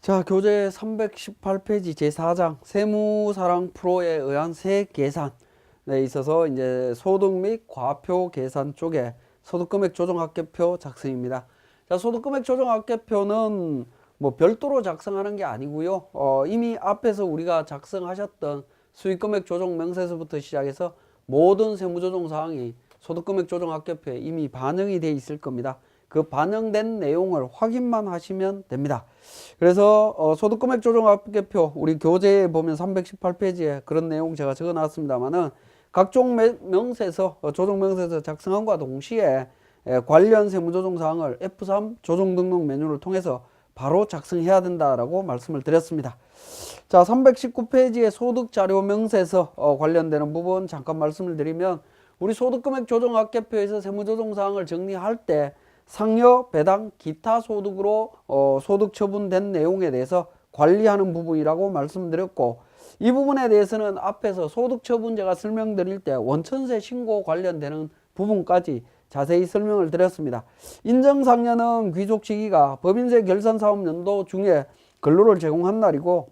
자, 교재 318페이지 제4장 세무사랑 프로에 의한 세계산에 있어서 이제 소득 및 과표 계산 쪽에 소득금액 조정합계표 작성입니다. 자, 소득금액 조정합계표는 뭐 별도로 작성하는 게 아니고요. 이미 앞에서 우리가 작성하셨던 수익금액 조정 명세서부터 시작해서 모든 세무조정 사항이 소득금액 조정합계표에 이미 반영이 되어 있을 겁니다. 그 반영된 내용을 확인만 하시면 됩니다. 그래서 소득금액 조정합계표 우리 교재에 보면 318페이지에 그런 내용 제가 적어 놨습니다만은 각종 명세서 조정명세서 작성함과 동시에 관련 세무조정사항을 F3 조정등록 메뉴를 통해서 바로 작성해야 된다라고 말씀을 드렸습니다. 자, 319페이지에 소득자료명세서 관련되는 부분 잠깐 말씀을 드리면 우리 소득금액 조정합계표에서 세무조정사항을 정리할 때 상여, 배당, 기타 소득으로 소득 처분된 내용에 대해서 관리하는 부분이라고 말씀드렸고, 이 부분에 대해서는 앞에서 소득 처분제가 설명드릴 때 원천세 신고 관련되는 부분까지 자세히 설명을 드렸습니다. 인정상여는 귀속 시기가 법인세 결산사업 연도 중에 근로를 제공한 날이고,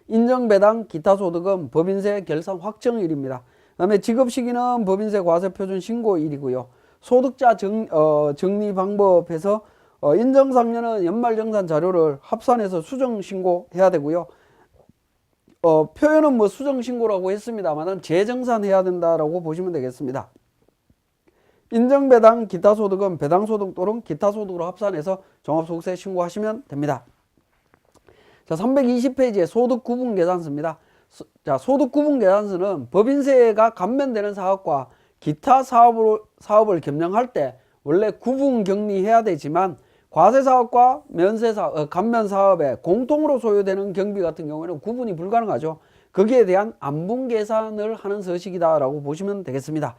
인정배당, 기타 소득은 법인세 결산 확정일입니다. 그 다음에 지급시기는 법인세 과세표준 신고일이고요. 소득자 정리 방법에서 인정상여는 연말정산 자료를 합산해서 수정신고해야 되고요. 표현은 뭐 수정신고라고 했습니다만 재정산해야 된다라고 보시면 되겠습니다. 인정배당, 기타소득은 배당소득 또는 기타소득으로 합산해서 종합소득세 신고하시면 됩니다. 자, 320페이지에 소득구분계산서입니다. 자, 소득구분계산서는 법인세가 감면되는 사업과 기타 사업을 겸용할 때 원래 구분격리해야 되지만 과세사업과 감면사업에 공통으로 소요되는 경비 같은 경우에는 구분이 불가능하죠. 거기에 대한 안분계산을 하는 서식이다라고 보시면 되겠습니다.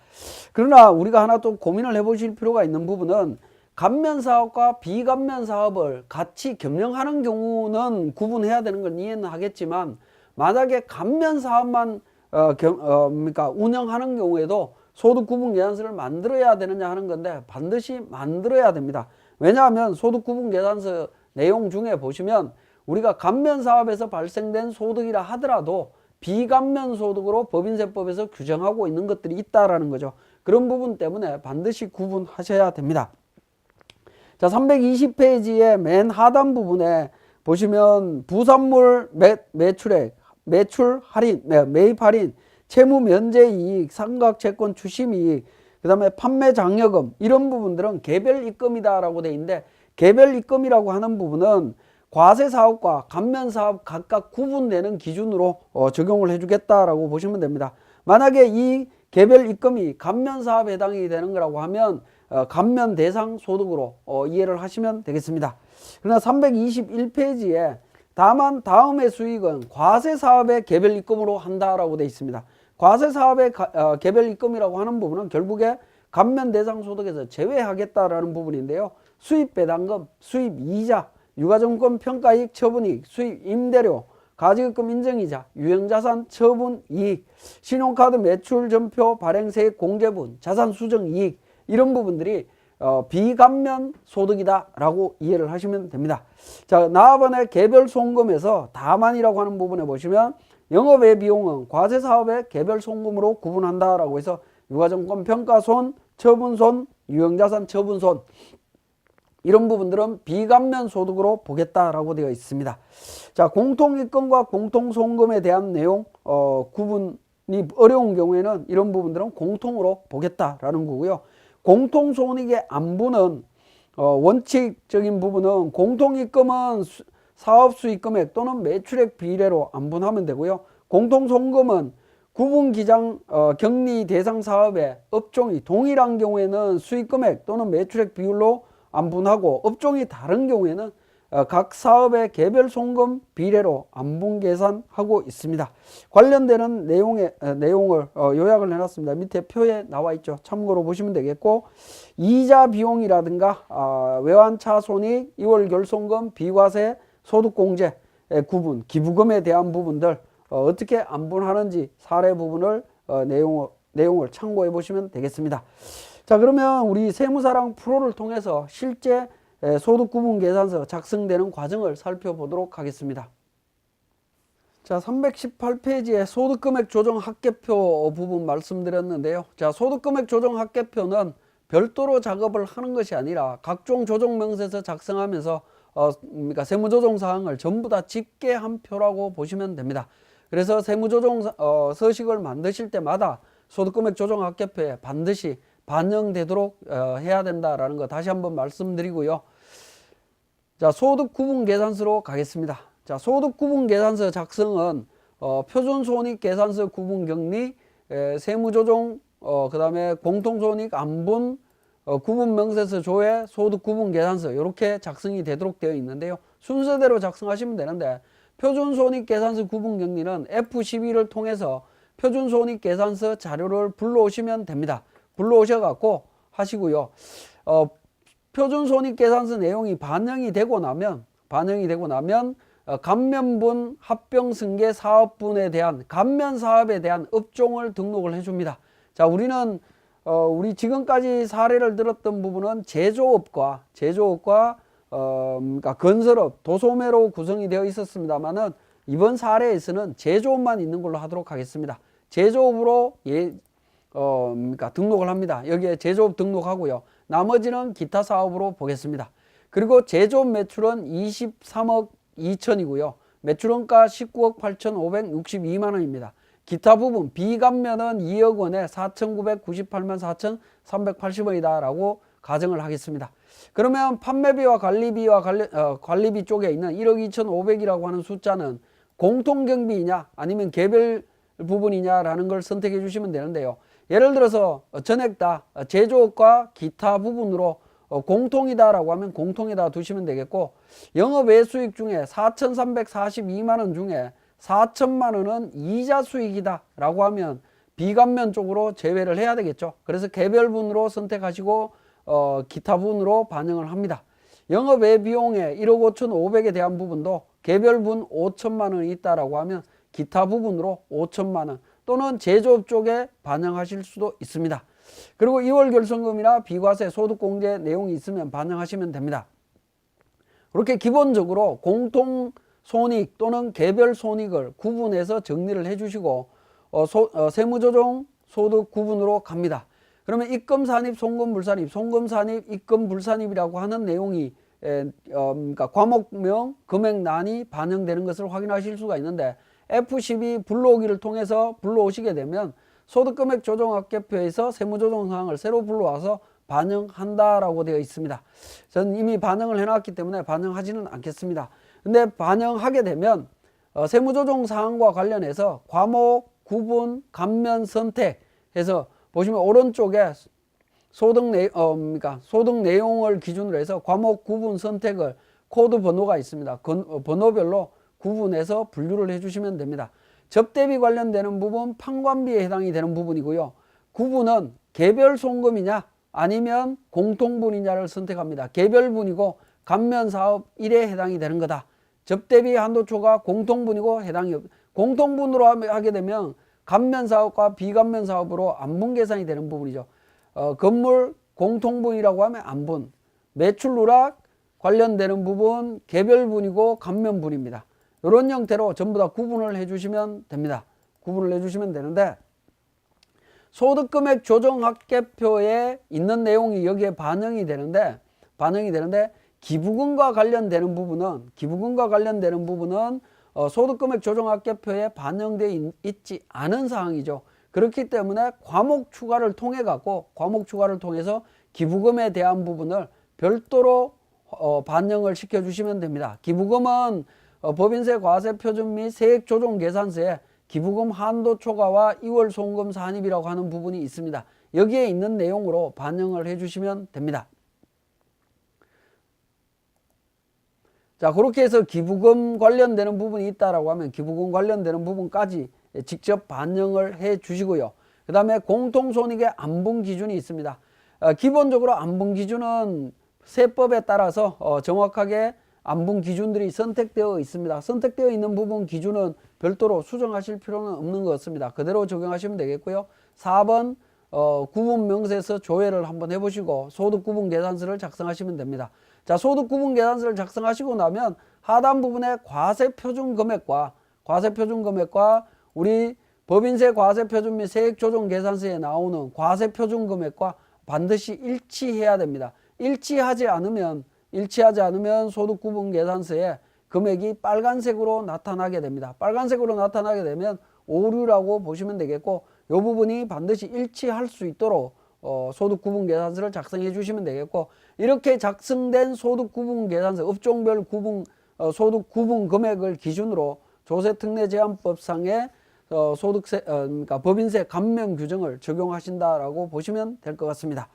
그러나 우리가 하나 또 고민을 해보실 필요가 있는 부분은 감면사업과 비감면사업을 같이 겸용하는 경우는 구분해야 되는 건 이해는 하겠지만 만약에 감면사업만 운영하는 경우에도 소득구분계산서를 만들어야 되느냐 하는 건데 반드시 만들어야 됩니다. 왜냐하면 소득구분계산서 내용 중에 보시면 우리가 감면사업에서 발생된 소득이라 하더라도 비감면 소득으로 법인세법에서 규정하고 있는 것들이 있다라는 거죠. 그런 부분 때문에 반드시 구분하셔야 됩니다. 자, 320페이지의 맨 하단 부분에 보시면 부산물 매출액, 매출 할인, 매입 할인, 채무 면제 이익, 상각 채권 추심 이익, 그 다음에 판매 장려금 이런 부분들은 개별 입금이다라고 되어 있는데 개별 입금이라고 하는 부분은 과세 사업과 감면 사업 각각 구분되는 기준으로 적용을 해주겠다라고 보시면 됩니다. 만약에 이 개별 입금이 감면 사업에 해당이 되는 거라고 하면 감면 대상 소득으로 이해를 하시면 되겠습니다. 그러나 321페이지에 다만 다음의 수익은 과세 사업의 개별 입금으로 한다라고 되어 있습니다. 과세 사업의 개별 입금이라고 하는 부분은 결국에 감면 대상 소득에서 제외하겠다라는 부분인데요. 수입 배당금, 수입 이자, 유가증권 평가이익 처분이익, 수입 임대료, 가지급금 인정이자, 유형자산 처분 이익, 신용카드 매출 전표 발행세액 공제분, 자산 수정 이익 이런 부분들이 비감면 소득이다 라고 이해를 하시면 됩니다. 자, 나아번에 개별 송금에서 다만이라고 하는 부분에 보시면 영업외 비용은 과세사업의 개별 송금으로 구분한다 라고 해서 유가증권 평가손, 처분손, 유형자산 처분손 이런 부분들은 비감면 소득으로 보겠다라고 되어 있습니다. 자, 공통입금과 공통송금에 대한 내용 구분이 어려운 경우에는 이런 부분들은 공통으로 보겠다라는 거고요. 공통손익의 안분은 원칙적인 부분은 공통입금은 사업수익금액 또는 매출액 비례로 안분하면 되고요. 공통송금은 구분기장 격리 대상 사업의 업종이 동일한 경우에는 수익금액 또는 매출액 비율로 안분하고 업종이 다른 경우에는 각 사업의 개별 송금 비례로 안분 계산하고 있습니다. 관련되는 내용을 요약을 해놨습니다. 밑에 표에 나와 있죠. 참고로 보시면 되겠고 이자 비용이라든가 외환차 손익, 2월 결손금, 비과세, 소득공제 구분, 기부금에 대한 부분들 어떻게 안분하는지 사례 부분을 내용을 참고해 보시면 되겠습니다. 자, 그러면 우리 세무사랑 프로를 통해서 실제 소득구분계산서 작성되는 과정을 살펴보도록 하겠습니다. 자, 318페이지에 소득금액 조정 합계표 부분 말씀드렸는데요. 자, 소득금액 조정 합계표는 별도로 작업을 하는 것이 아니라 각종 조정명세서 작성하면서 그러니까 세무조정 사항을 전부 다 집계한 표라고 보시면 됩니다. 그래서 세무조정 서식을 만드실 때마다 소득금액 조정 합계표에 반드시 반영되도록 해야 된다라는 거 다시 한번 말씀드리고요. 자, 소득구분계산서로 가겠습니다. 자, 소득구분계산서 작성은 표준손익계산서 구분격리, 세무조정, 그 다음에 공통손익 안분, 구분명세서 조회, 소득구분계산서 이렇게 작성이 되도록 되어 있는데요. 순서대로 작성하시면 되는데 표준손익계산서 구분격리는 F12를 통해서 표준손익계산서 자료를 불러오시면 됩니다. 불러오셔갖고 하시고요. 표준손익계산서 내용이 반영이 되고 나면 감면분, 합병승계 사업분에 대한 감면사업에 대한 업종을 등록을 해줍니다. 자, 우리는 우리 지금까지 사례를 들었던 부분은 제조업과 그러니까 건설업, 도소매로 구성이 되어 있었습니다만은 이번 사례에서는 제조업만 있는 걸로 하도록 하겠습니다. 제조업으로 그러니까 등록을 합니다. 여기에 제조업 등록하고요. 나머지는 기타 사업으로 보겠습니다. 그리고 제조업 매출은 23억 2천이고요. 매출원가 19억 8,562만 원입니다. 기타 부분 비감면은 2억 원에 4,998만 4,380원이다 라고 가정을 하겠습니다. 그러면 판매비와 관리비 쪽에 있는 1억 2,500이라고 하는 숫자는 공통경비이냐 아니면 개별 부분이냐라는 걸 선택해 주시면 되는데요. 예를 들어서 전액 다 제조업과 기타 부분으로 공통이다라고 하면 공통에다 두시면 되겠고, 영업외수익 중에 4,342만 원 중에 4천만 원은 이자 수익이다 라고 하면 비감면 쪽으로 제외를 해야 되겠죠. 그래서 개별분으로 선택하시고 기타 분으로 반영을 합니다. 영업외 비용에 1억 5,500에 대한 부분도 개별분 5천만 원이 있다라고 하면 기타 부분으로 5천만 원 또는 제조업 쪽에 반영하실 수도 있습니다. 그리고 2월 결손금이나 비과세 소득공제 내용이 있으면 반영하시면 됩니다. 그렇게 기본적으로 공통손익 또는 개별손익을 구분해서 정리를 해주시고 세무조정 소득 구분으로 갑니다. 그러면 입금산입, 송금불산입, 송금산입, 입금불산입이라고 하는 내용이 그러니까 과목명, 금액란이 반영되는 것을 확인하실 수가 있는데 F12 불러오기를 통해서 불러오시게 되면 소득금액 조정합계표에서 세무조정사항을 새로 불러와서 반영한다라고 되어 있습니다. 저는 이미 반영을 해놨기 때문에 반영하지는 않겠습니다. 근데 반영하게 되면 세무조정사항과 관련해서 과목, 구분, 감면, 선택 해서 보시면 오른쪽에 그러니까 소득 내용을 기준으로 해서 과목, 구분, 선택을 코드 번호가 있습니다. 번호별로 구분해서 분류를 해주시면 됩니다. 접대비 관련되는 부분 판관비에 해당이 되는 부분이고요. 구분은 개별 송금이냐 아니면 공통분이냐를 선택합니다. 개별분이고 감면사업 1에 해당이 되는 거다. 접대비 한도초가 공통분이고 해당이 공통분으로 하게 되면 감면사업과 비감면사업으로 안분계산이 되는 부분이죠. 건물 공통분이라고 하면 안분, 매출 누락 관련되는 부분 개별분이고 감면분입니다. 이런 형태로 전부 다 구분을 해주시면 됩니다. 구분을 해주시면 되는데 소득금액 조정합계표에 있는 내용이 여기에 반영이 되는데 기부금과 관련되는 부분은 소득금액 조정합계표에 반영되어 있지 않은 사항이죠. 그렇기 때문에 과목 추가를 통해서 기부금에 대한 부분을 별도로 반영을 시켜주시면 됩니다. 기부금은 법인세, 과세 표준 및 세액 조정 계산서에 기부금 한도 초과와 2월 송금 산입이라고 하는 부분이 있습니다. 여기에 있는 내용으로 반영을 해주시면 됩니다. 자, 그렇게 해서 기부금 관련되는 부분이 있다라고 하면 기부금 관련되는 부분까지 직접 반영을 해 주시고요. 그 다음에 공통손익의 안분 기준이 있습니다. 기본적으로 안분 기준은 세법에 따라서 정확하게 안분 기준들이 선택되어 있습니다. 선택되어 있는 부분 기준은 별도로 수정하실 필요는 없는 것 같습니다. 그대로 적용하시면 되겠고요. 4번 구분명세서 조회를 한번 해보시고 소득구분계산서를 작성하시면 됩니다. 자, 소득 구분 계산서를 작성하시고 나면 하단 부분에 과세 표준 금액과 우리 법인세 과세 표준 및 세액 조정 계산서에 나오는 과세 표준 금액과 반드시 일치해야 됩니다. 일치하지 않으면 소득 구분 계산서에 금액이 빨간색으로 나타나게 됩니다. 빨간색으로 나타나게 되면 오류라고 보시면 되겠고, 이 부분이 반드시 일치할 수 있도록 소득 구분 계산서를 작성해 주시면 되겠고, 이렇게 작성된 소득 구분 계산서, 업종별 소득 구분 금액을 기준으로 조세특례제한법상의 그러니까 법인세 감면 규정을 적용하신다라고 보시면 될 것 같습니다.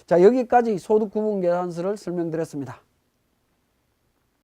자, 여기까지 소득 구분 계산서를 설명드렸습니다.